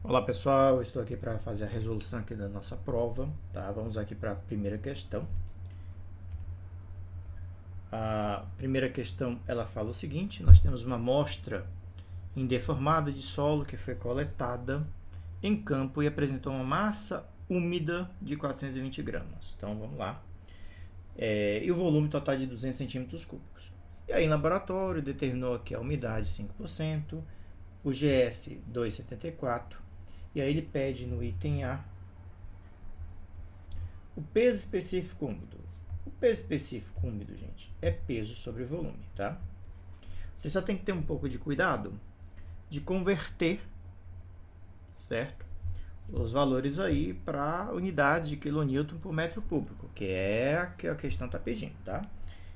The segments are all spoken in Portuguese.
Olá pessoal, eu estou aqui para fazer a resolução aqui da nossa prova, tá? Vamos aqui para a primeira questão. A primeira questão, ela fala o seguinte: nós temos uma amostra indeformada de solo que foi coletada em campo e apresentou uma massa úmida de 420 gramas. Então vamos lá. E o volume total de 200 centímetros cúbicos. E aí em laboratório determinou aqui a umidade 5%, o GS 2,74. E aí ele pede no item A o peso específico úmido. O peso específico úmido, gente, é peso sobre volume, tá? Você só tem que ter um pouco de cuidado de converter, certo? Os valores aí para unidade de quilonewton por metro cúbico, que é o que a questão está pedindo, tá?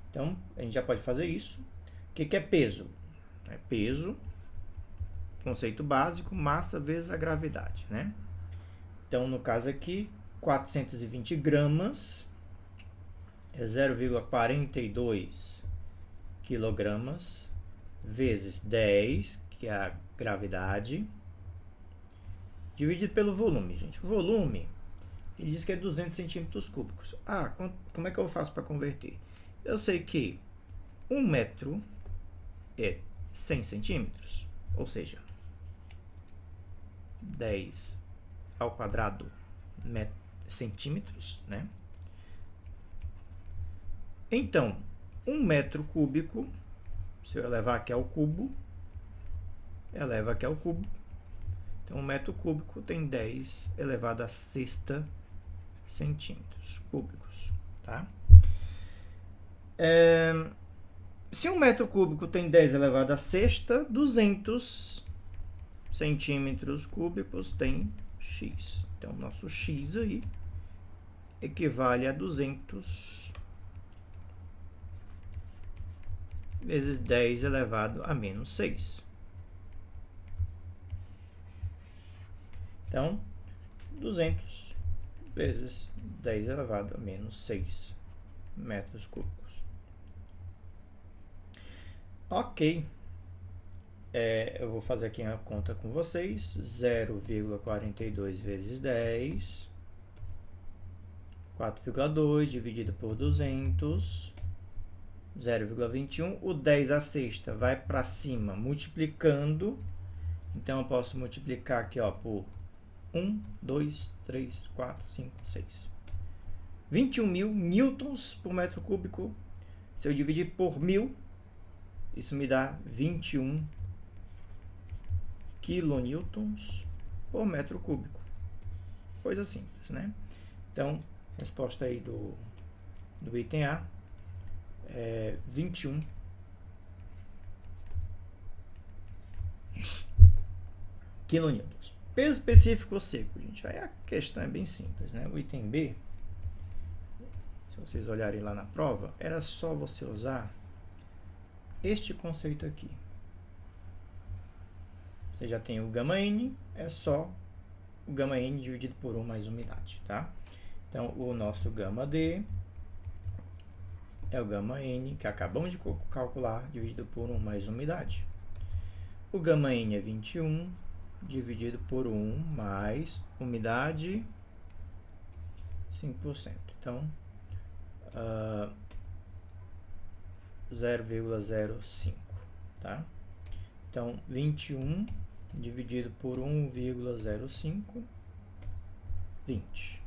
Então, a gente já pode fazer isso. O que é peso? É peso, conceito básico, massa vezes a gravidade, né? Então, no caso aqui, 420 gramas é 0,42 quilogramas vezes 10, que é a gravidade, dividido pelo volume, gente. O volume, ele diz que é 200 centímetros cúbicos. Como é que eu faço para converter? Eu sei que 1 metro é 100 centímetros, ou seja, 10 ao quadrado centímetros, né? Então, 1 metro cúbico, se eu elevar aqui ao cubo, eleva aqui ao cubo. Então, 1 metro cúbico tem 10 elevado a sexta centímetros cúbicos, tá? Se 1 metro cúbico tem 10 elevado a sexta, 200 centímetros cúbicos tem x. Então, nosso x aí equivale a 200 vezes 10 elevado a menos 6. Então, 200 vezes 10 elevado a menos 6 metros cúbicos. Ok. Eu vou fazer aqui a conta com vocês. 0,42 vezes 10. 4,2 dividido por 200. 0,21. O 10 à sexta vai para cima multiplicando. Então, eu posso multiplicar aqui por 1, 2, 3, 4, 5, 6. 21.000 newtons por metro cúbico. Se eu dividir por 1.000, isso me dá 21 kilonewtons por metro cúbico. Coisa simples, né? Então, resposta aí do item A é 21 kilonewtons. Peso específico seco, gente. Aí a questão é bem simples, né? O item B, se vocês olharem lá na prova, era só você usar este conceito aqui. Você já tem o gama N, é só o gama N dividido por 1 mais umidade, tá? Então, o nosso gama D é o gama N, que acabamos de calcular, dividido por 1 mais umidade. O gama N é 21, dividido por 1 mais umidade, 5%. Então, 0,05, tá? Então, 21 dividido por 1,05, 20.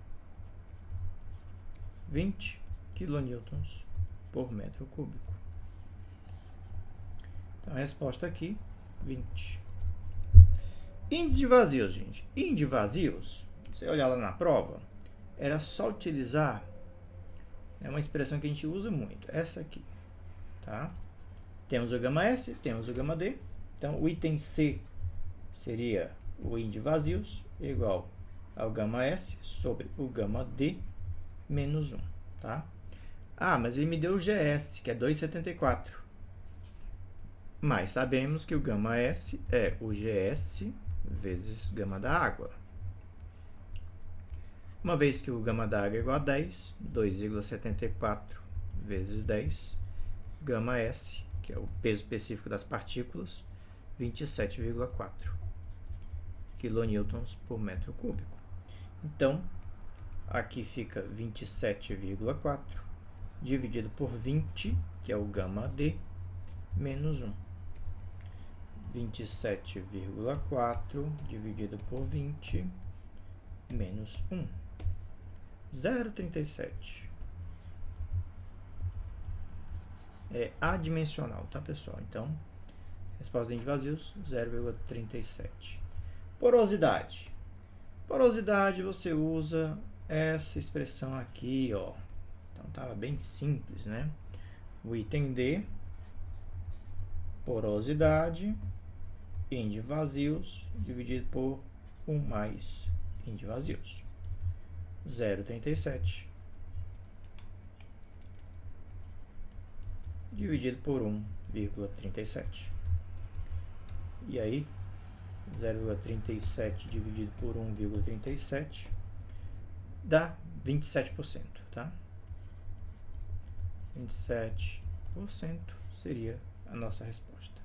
20 kilonewtons por metro cúbico. Então, a resposta aqui, 20. Índice de vazios, gente. Índice de vazios, você olhar lá na prova, era só utilizar uma expressão que a gente usa muito, essa aqui, tá? Temos o gama S, temos o gama D. Então, o item C seria o índice de vazios igual ao gama S sobre o gama D menos 1, tá? Mas ele me deu o GS, que é 2,74. Mas sabemos que o gama S é o GS vezes gama da água. Uma vez que o gama da água é igual a 10, 2,74 vezes 10, gama S, que é o peso específico das partículas, 27,4. quilonewtons por metro cúbico. Então, aqui fica 27,4 dividido por 20, que é o gama D, menos 1. 27,4 dividido por 20, menos 1. 0,37. É adimensional, tá, pessoal? Então, resposta de vazios, 0,37. Porosidade. Porosidade, você usa essa expressão aqui, ó. Então, estava bem simples, né? O item D, porosidade, N de vazios, dividido por 1 mais N de vazios. 0,37 dividido por 1,37. E aí, 0,37 dividido por 1,37 dá 27%, tá? 27% seria a nossa resposta.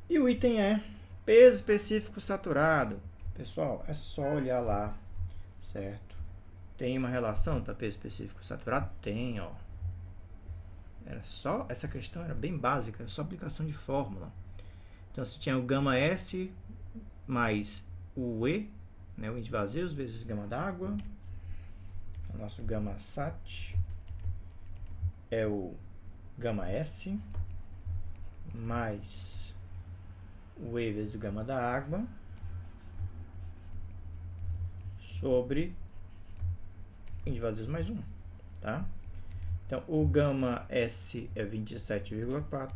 E o item é peso específico saturado. Pessoal, é só olhar lá, certo? Tem uma relação para peso específico saturado? Tem, ó. Era só, essa questão era bem básica, só aplicação de fórmula. Então, se tinha o gama S mais o E, né, o de vazios vezes gama d'água, o nosso gama sat é o gama S mais o E vezes o gama da água sobre N de vazios mais 1, tá? Então, o gama S é 27,4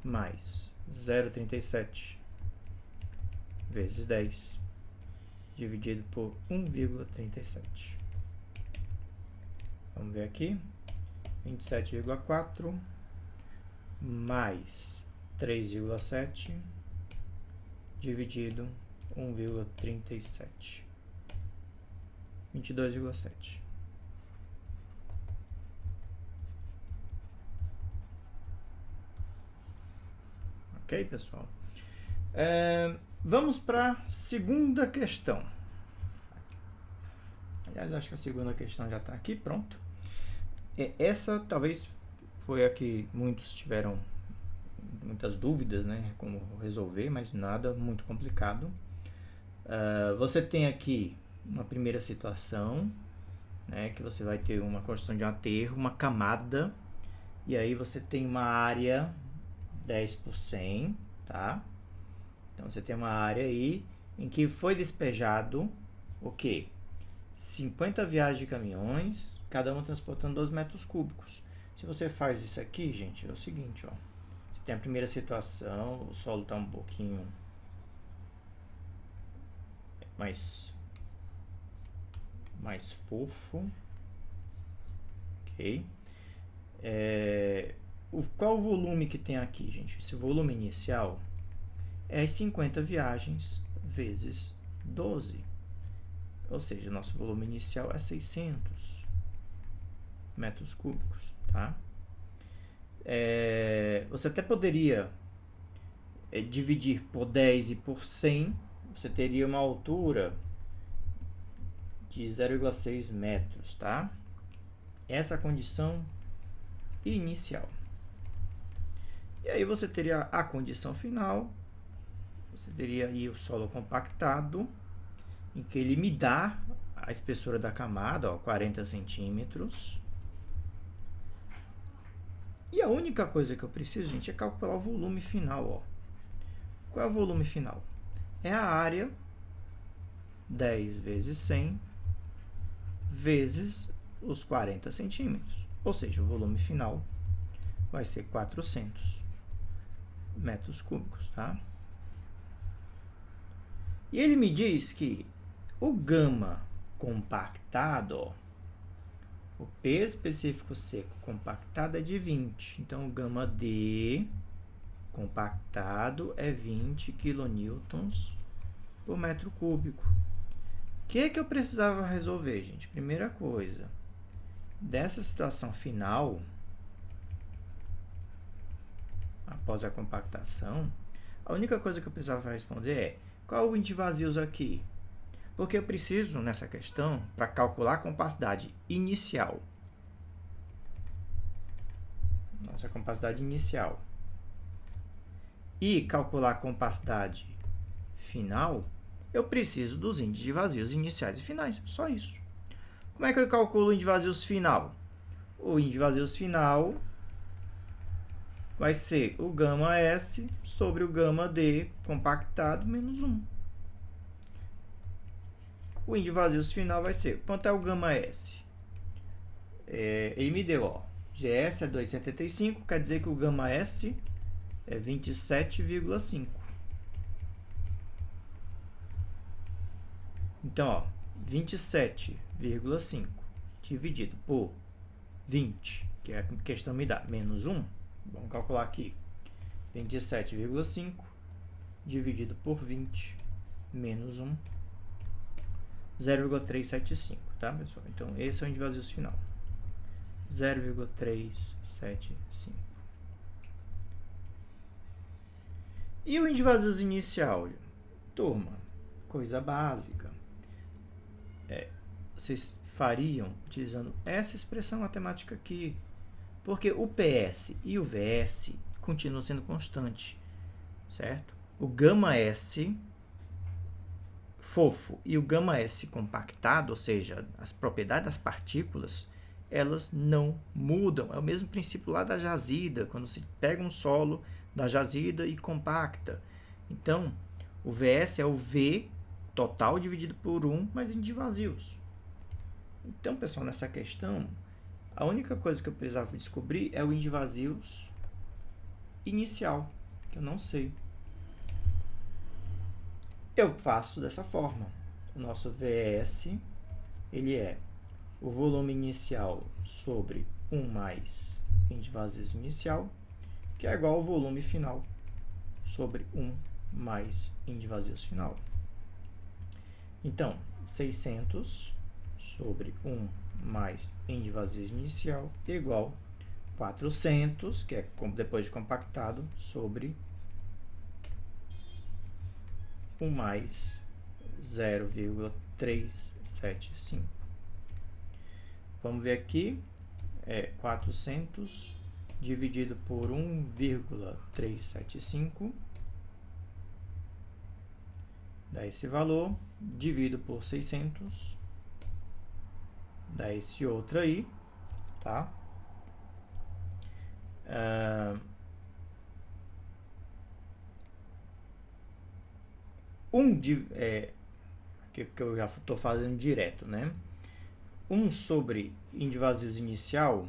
mais 0,37 vezes 10 dividido por 1,37. Vamos ver aqui. 27,4 mais 3,7 dividido 1,37. 22,7. Ok, pessoal? Vamos para a segunda questão. Aliás, acho que a segunda questão já está aqui, pronto. Essa talvez foi a que muitos tiveram muitas dúvidas, né? Como resolver, mas nada muito complicado. Você tem aqui uma primeira situação, né? Que você vai ter uma construção de um aterro, uma camada, e aí você tem uma área 10 por 100, tá? Então, você tem uma área aí em que foi despejado o quê? 50 viagens de caminhões, cada uma transportando 12 metros cúbicos. Se você faz isso aqui, gente, é o seguinte, ó. Você tem a primeira situação, o solo está um pouquinho mais fofo, ok? Qual o volume que tem aqui, gente? Esse volume inicial é as 50 viagens vezes 12. Ou seja, nosso volume inicial é 600 metros cúbicos, tá? Você até poderia dividir por 10 e por 100, você teria uma altura de 0,6 metros, tá? Essa é a condição inicial. E aí você teria a condição final, você teria aí o solo compactado, em que ele me dá a espessura da camada, ó, 40 centímetros. E a única coisa que eu preciso, gente, é calcular o volume final, ó. Qual é o volume final? É a área 10 vezes 100 vezes os 40 centímetros. Ou seja, o volume final vai ser 400 metros cúbicos, tá? E ele me diz que o gama compactado, ó, o P específico seco compactado é de 20. Então, o gama D compactado é 20 quilonewtons por metro cúbico. O que eu precisava resolver, gente? Primeira coisa, dessa situação final, após a compactação, a única coisa que eu precisava responder é qual o índice de vazios aqui? Porque eu preciso, nessa questão, para calcular a capacidade inicial, nossa capacidade inicial, e calcular a capacidade final, eu preciso dos índices de vazios iniciais e finais, só isso. Como é que eu calculo o índice de vazios final? O índice de vazios final vai ser o gama S sobre o gama D compactado menos 1. O índice de vazios final vai ser, quanto é o gama S? Ele me deu, ó, GS é 2,75, quer dizer que o gama S é 27,5. Então, ó, 27,5 dividido por 20, que é a questão me dá, menos 1. Vamos calcular aqui. 27,5 dividido por 20 menos 1, 0,375, tá, pessoal? Então, esse é o índice de vazios final. 0,375. E o índice de vazios inicial? Turma, coisa básica. Vocês fariam utilizando essa expressão matemática aqui. Porque o PS e o VS continuam sendo constantes, certo? O gama S fofo e o gama S compactado, ou seja, as propriedades das partículas, elas não mudam. É o mesmo princípio lá da jazida, quando se pega um solo da jazida e compacta. Então, o VS é o V total dividido por 1 mais índice de vazios. Então, pessoal, nessa questão, a única coisa que eu precisava descobrir é o índice de vazios inicial, que eu não sei. Eu faço dessa forma. O nosso VS, ele é o volume inicial sobre 1 mais índice de vazios inicial, que é igual ao volume final sobre 1 mais índice de vazios final. Então, 600 sobre 1 mais índice de vazios inicial igual 400, que é depois de compactado, sobre 1 mais 0,375. Vamos ver aqui, 400 dividido por 1,375, dá esse valor, divido por 600, dá esse outro aí, tá? Que eu já estou fazendo direto, né? 1 sobre índice de vazios inicial,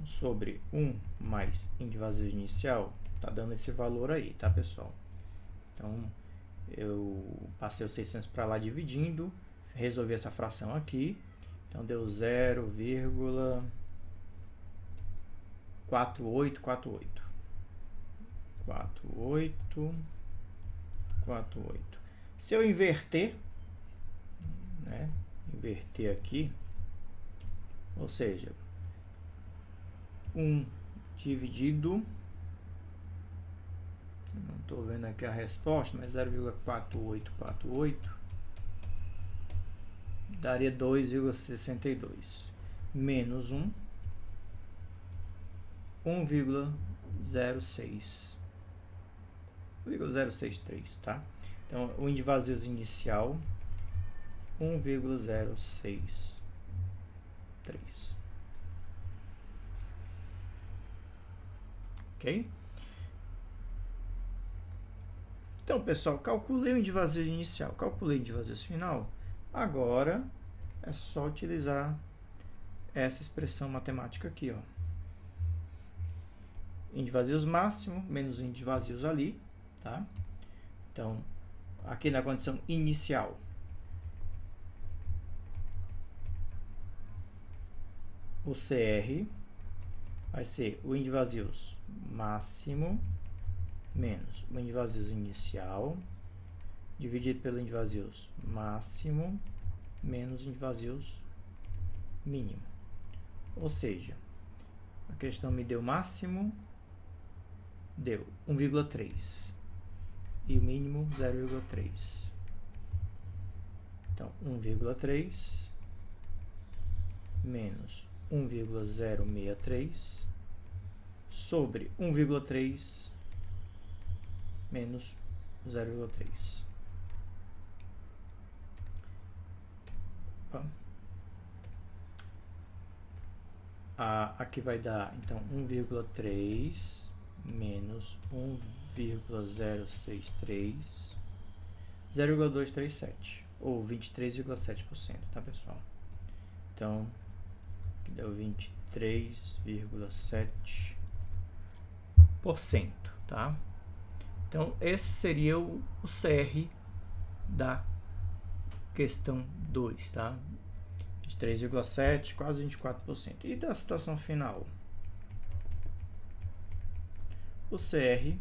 1 sobre 1 mais índice de vazios inicial, tá dando esse valor aí, tá, pessoal? Então, eu passei os 600 para lá dividindo, resolvi essa fração aqui, então deu 0,4848. 4848. Se eu inverter, né, inverter aqui, ou seja, 1 dividido, não estou vendo aqui a resposta, mas 0,4848 daria 2,62 menos 1, 1,063, tá? Então, o índice de vazios inicial, 1,063. Ok? Então, pessoal, calculei o índice de vazios inicial, calculei o índice de vazios final. Agora, é só utilizar essa expressão matemática aqui, ó. Índice de vazios máximo, menos índice de vazios ali, tá? Então, aqui na condição inicial, o CR vai ser o índice de vazios máximo menos o índice de vazios inicial dividido pelo índice de vazios máximo menos índice de vazios mínimo. Ou seja, A questão me deu máximo, deu 1,3 e o mínimo 0,3. Então, 1,3 menos 1,063 sobre 1,3 menos 0,3. Aqui vai dar, então, 1,3 menos 1,063, 0,237, ou 23,7%, tá, pessoal? Então, deu 23,7%, tá? Então, esse seria o CR da questão 2, tá? 23,7%, quase 24%. E da situação final? O CR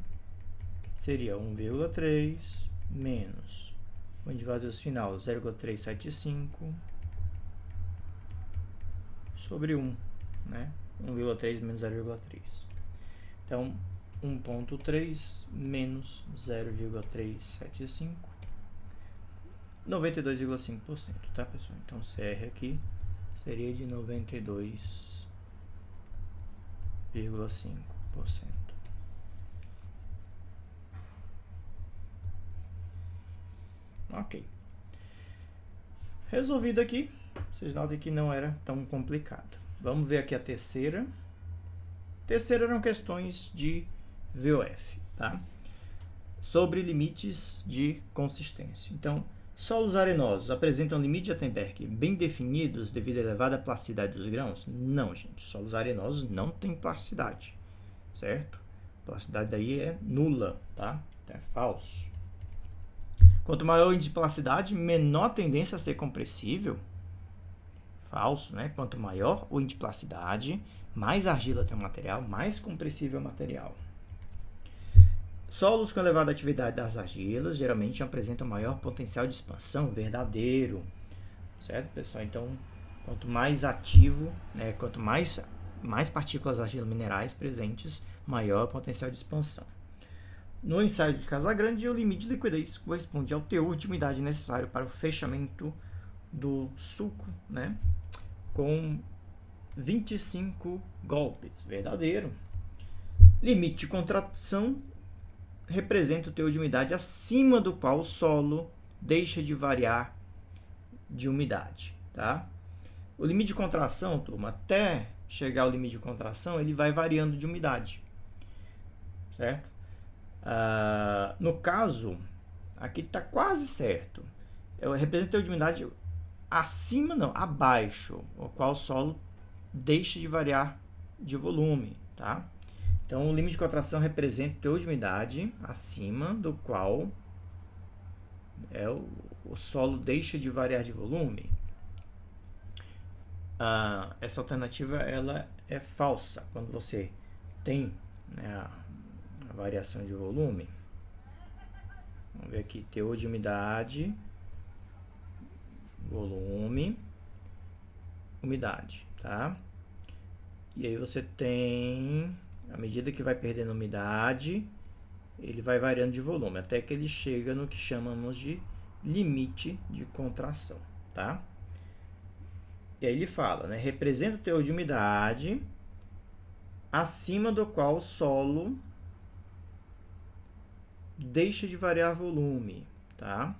seria 1,3 menos, vamos dividir os final, 0,375 sobre 1, né? 1,3 menos 0,3. Então, 1,3 menos 0,375, 92,5%, tá, pessoal? Então, CR aqui seria de 92,5%. Ok. Resolvido aqui. Vocês notem que não era tão complicado. Vamos ver aqui a terceira. Terceira eram questões de VOF, tá? Sobre limites de consistência. Então, solos arenosos apresentam limite de Attenberg bem definidos devido à elevada plasticidade dos grãos? Não, gente. Solos arenosos não têm plasticidade, certo? A plasticidade daí é nula, tá? Então é falso. Quanto maior o índice de plasticidade, menor a tendência a ser compressível. Falso, né? Quanto maior o índice de plasticidade, mais argila tem o material, mais compressível é o material. Solos com elevada atividade das argilas geralmente apresentam maior potencial de expansão, verdadeiro. Certo, pessoal? Então, quanto mais ativo, né? Quanto mais partículas argila minerais presentes, maior o potencial de expansão. No ensaio de Casagrande, o limite de liquidez corresponde ao teor de umidade necessário para o fechamento do suco, né? Com 25 golpes. Verdadeiro. Limite de contração representa o teor de umidade acima do qual o solo deixa de variar de umidade, tá? O limite de contração, turma, até chegar ao limite de contração, ele vai variando de umidade, certo? No caso, aqui está quase certo. Representa o teor de umidade acima, não, abaixo, o qual o solo deixa de variar de volume, tá? Então, o limite de contração representa o teor de umidade acima do qual o solo deixa de variar de volume. Essa alternativa ela é falsa quando você tem, né, a variação de volume. Vamos ver aqui, teor de umidade, volume, umidade, tá? E aí você tem, à medida que vai perdendo umidade, ele vai variando de volume, até que ele chega no que chamamos de limite de contração, tá? E aí ele fala, né, representa o teor de umidade acima do qual o solo deixa de variar volume, tá?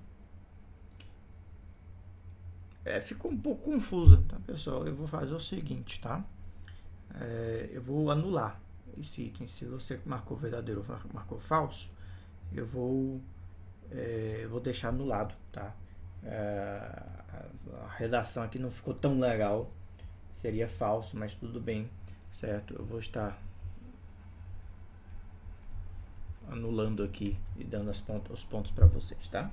Ficou um pouco confusa, tá, pessoal? Eu vou fazer o seguinte, tá? Eu vou anular esse item. Se você marcou verdadeiro ou marcou falso, eu vou deixar anulado, tá? A redação aqui não ficou tão legal, seria falso, mas tudo bem, certo? Eu vou estar anulando aqui e dando os pontos para vocês, tá?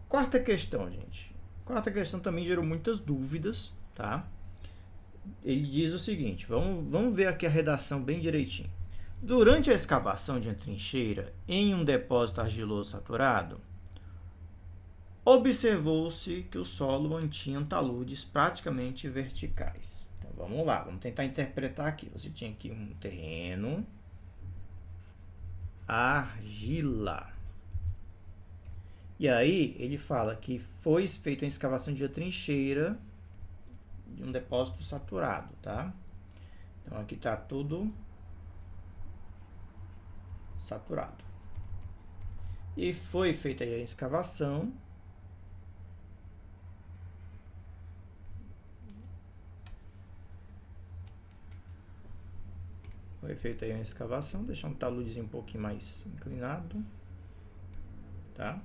Quarta questão, gente. Quarta questão também gerou muitas dúvidas, tá? Ele diz o seguinte, vamos ver aqui a redação bem direitinho. Durante a escavação de uma trincheira em um depósito argiloso saturado, observou-se que o solo mantinha taludes praticamente verticais. Então, vamos lá, vamos tentar interpretar aqui. Você tinha aqui um terreno, argila. E aí ele fala que foi feita a escavação de uma trincheira de um depósito saturado, tá? Então aqui está tudo saturado. E foi feita aí a escavação. Foi feita aí a escavação, deixando o taludezinho um pouquinho mais inclinado, tá?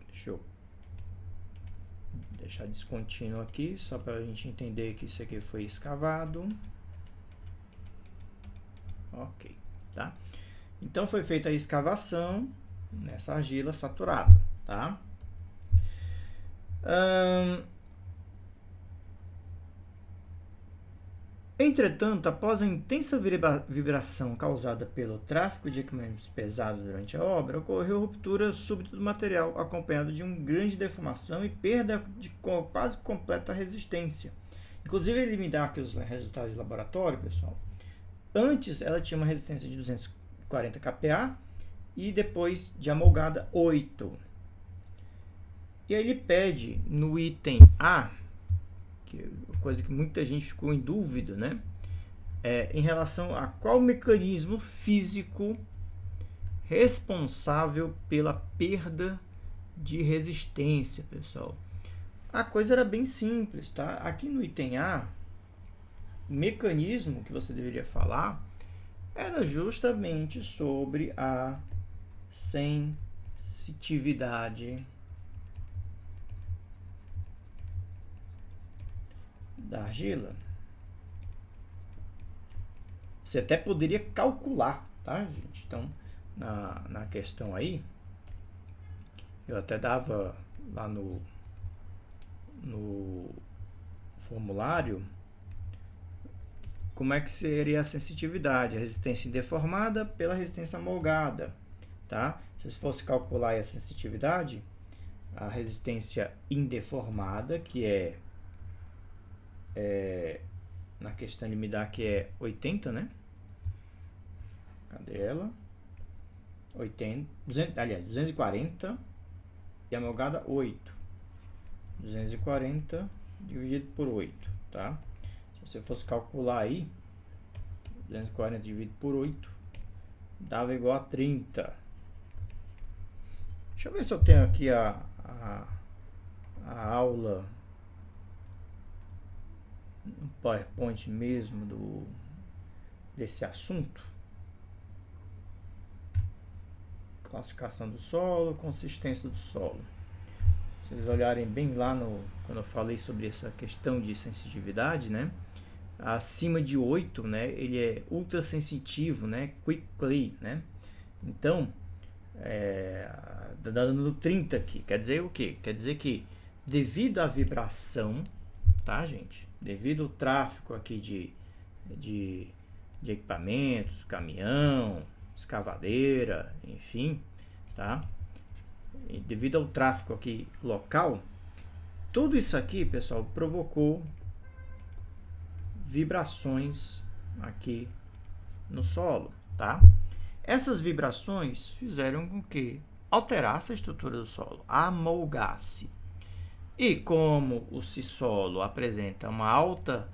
Deixa eu deixar descontínuo aqui, só para a gente entender que isso aqui foi escavado. Ok, tá? Então foi feita a escavação nessa argila saturada, tá? Entretanto, após a intensa vibração causada pelo tráfego de equipamentos pesados durante a obra, ocorreu ruptura súbita do material, acompanhada de uma grande deformação e perda de quase completa resistência. Inclusive, ele me dá aqui os resultados de laboratório, pessoal. Antes, ela tinha uma resistência de 240 kPa e depois de amolgada 8. E aí ele pede no item A, que coisa que muita gente ficou em dúvida, né? Em relação a qual mecanismo físico responsável pela perda de resistência, pessoal. A coisa era bem simples, tá? Aqui no item A, o mecanismo que você deveria falar era justamente sobre a sensitividade da argila. Você até poderia calcular, tá, gente? Então, na questão aí, eu até dava lá no formulário como é que seria a sensitividade, a resistência indeformada pela resistência amolgada, tá? Se você fosse calcular a sensitividade, a resistência indeformada, que na questão ele me dá que é 80, né? Cadê ela? 80, 240 e amolgada 8. 240 dividido por 8, tá? Se você fosse calcular aí, 240 dividido por 8 dava igual a 30. Deixa eu ver se eu tenho aqui a aula no PowerPoint mesmo desse assunto. Classificação do solo, consistência do solo. Se vocês olharem bem lá quando eu falei sobre essa questão de sensitividade, né? Acima de 8, né? Ele é ultra sensitivo, né? Quickly, né? Então, dando 30 aqui, quer dizer o quê? Quer dizer que devido à vibração, tá, gente? Devido ao tráfego aqui de equipamentos, caminhão, escavadeira, enfim, tá? E devido ao tráfego aqui local, tudo isso aqui, pessoal, provocou vibrações aqui no solo, tá? Essas vibrações fizeram com que alterasse a estrutura do solo, amolgasse. E como o solo apresenta uma alta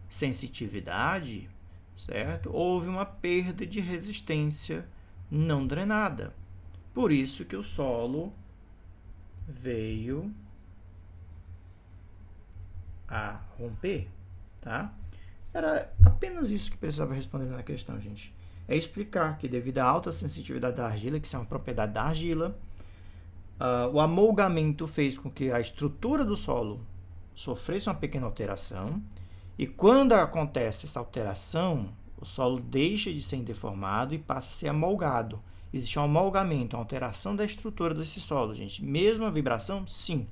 sensitividade, certo? Houve uma perda de resistência não drenada. Por isso que o solo veio a romper, tá? Era apenas isso que precisava responder na questão, gente. É explicar que devido à alta sensitividade da argila, que isso é uma propriedade da argila, o amolgamento fez com que a estrutura do solo sofresse uma pequena alteração, e quando acontece essa alteração, o solo deixa de ser deformado e passa a ser amolgado. Existe um amolgamento, uma alteração da estrutura desse solo, gente. Mesma vibração? Sim.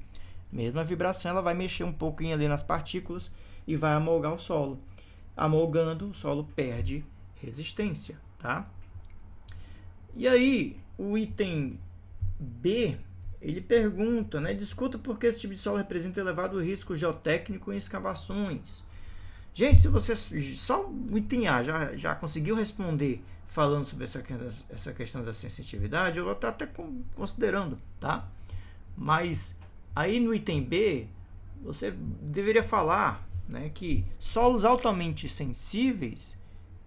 Mesma vibração, ela vai mexer um pouquinho ali nas partículas e vai amolgar o solo. Amolgando, o solo perde resistência, tá? E aí, o item B, ele pergunta, né? Discuta por que esse tipo de solo representa elevado risco geotécnico em escavações. Gente, se você só o item A já conseguiu responder falando sobre essa questão da sensitividade, eu vou estar até considerando, tá? Mas aí no item B, você deveria falar, né, que solos altamente sensíveis,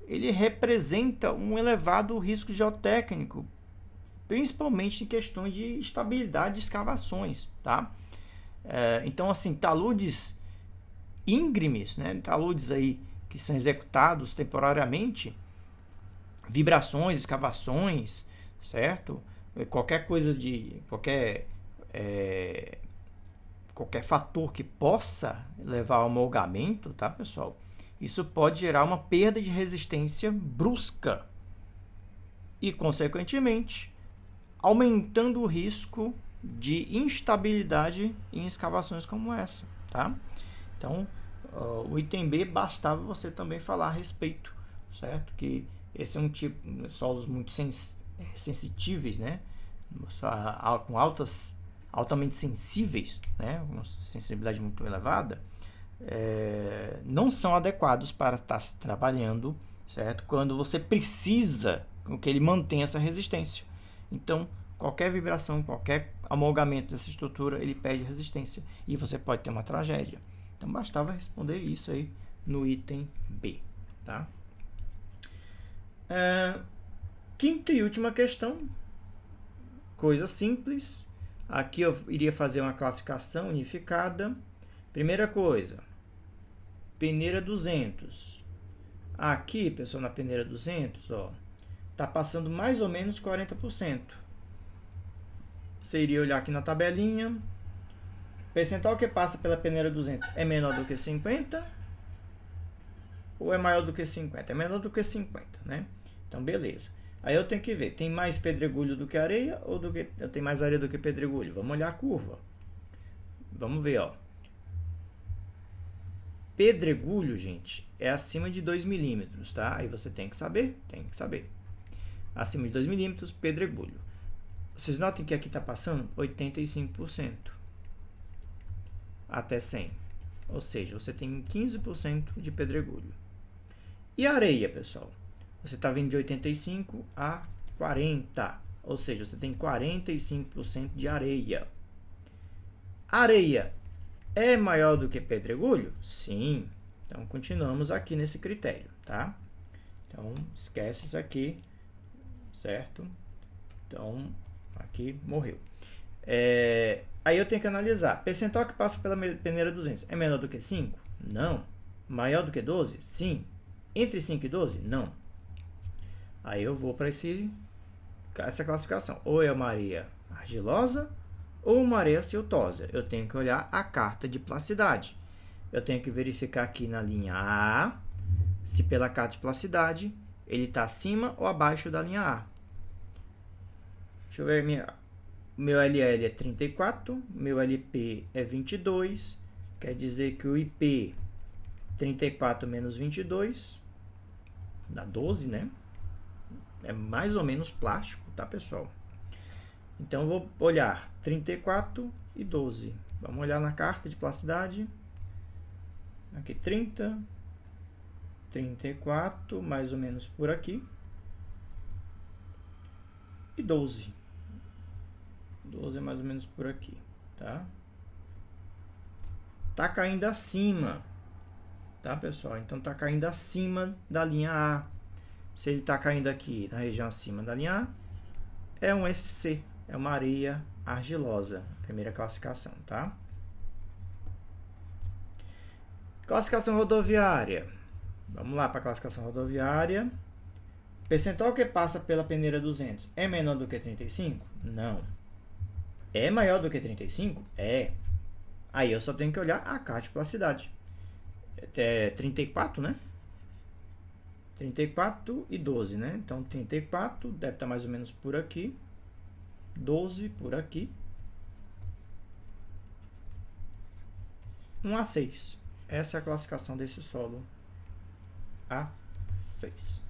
ele representa um elevado risco geotécnico, principalmente em questões de estabilidade de escavações, tá? Então, assim, taludes íngremes, né, taludes aí que são executados temporariamente, vibrações, escavações, certo? Qualquer coisa de qualquer fator que possa levar ao amolgamento, tá, pessoal? Isso pode gerar uma perda de resistência brusca e, consequentemente, aumentando o risco de instabilidade em escavações como essa, tá? Então, o item B bastava você também falar a respeito, certo? Que esse é um tipo de solos muito sensitíveis, né? Com altamente sensíveis, né? Uma sensibilidade muito elevada, não são adequados para estar trabalhando, certo? Quando você precisa que ele mantenha essa resistência. Então, qualquer vibração, qualquer amolgamento dessa estrutura, ele perde resistência e você pode ter uma tragédia. Então, bastava responder isso aí no item B, tá? Quinta e última questão, coisa simples. Aqui eu iria fazer uma classificação unificada. Primeira coisa, peneira 200. Aqui, pessoal, na peneira 200, ó, tá passando mais ou menos 40%. Você iria olhar aqui na tabelinha. Percentual que passa pela peneira 200 é menor do que 50 ou é maior do que 50? É menor do que 50, né? Então, beleza. Aí eu tenho que ver, tem mais pedregulho do que areia ou eu tenho mais areia do que pedregulho? Vamos olhar a curva. Vamos ver, ó. Pedregulho, gente, é acima de 2 milímetros, tá? Aí você tem que saber, Acima de 2 milímetros, pedregulho. Vocês notem que aqui está passando 85% até 100. Ou seja, você tem 15% de pedregulho. E areia, pessoal? Você está vindo de 85 a 40. Ou seja, você tem 45% de areia. Areia é maior do que pedregulho? Sim. Então, continuamos aqui nesse critério, tá? Então, esquece isso aqui, certo? Então, aqui morreu. Aí eu tenho que analisar. Percentual que passa pela peneira 200 é menor do que 5? Não. Maior do que 12? Sim. Entre 5 e 12? Não. Aí eu vou para essa classificação. Ou é uma areia argilosa ou uma areia siltosa. Eu tenho que olhar a carta de plasticidade. Eu tenho que verificar aqui na linha A, se pela carta de plasticidade ele está acima ou abaixo da linha A. Deixa eu ver, meu LL é 34, meu LP é 22, quer dizer que o IP 34 menos 22 dá 12, né? É mais ou menos plástico, tá, pessoal? Então, eu vou olhar 34 e 12. Vamos olhar na carta de plasticidade. Aqui 30, 34, mais ou menos por aqui. E 12. 12 é mais ou menos por aqui, tá? Tá caindo acima, tá, pessoal? Então, tá caindo acima da linha A. Se ele tá caindo aqui na região acima da linha A, é um SC, é uma areia argilosa, primeira classificação, tá? Classificação rodoviária. Vamos lá para a classificação rodoviária. Percentual que passa pela peneira 200 é menor do que 35? Não. É maior do que 35? É. Aí eu só tenho que olhar a carta de plasticidade. É 34, né? 34 e 12, né? Então, 34 deve estar mais ou menos por aqui. 12 por aqui. 1 a 6. Essa é a classificação desse solo A6.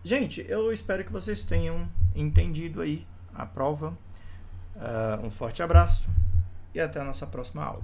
Gente, eu espero que vocês tenham entendido aí a prova. Um forte abraço e até a nossa próxima aula.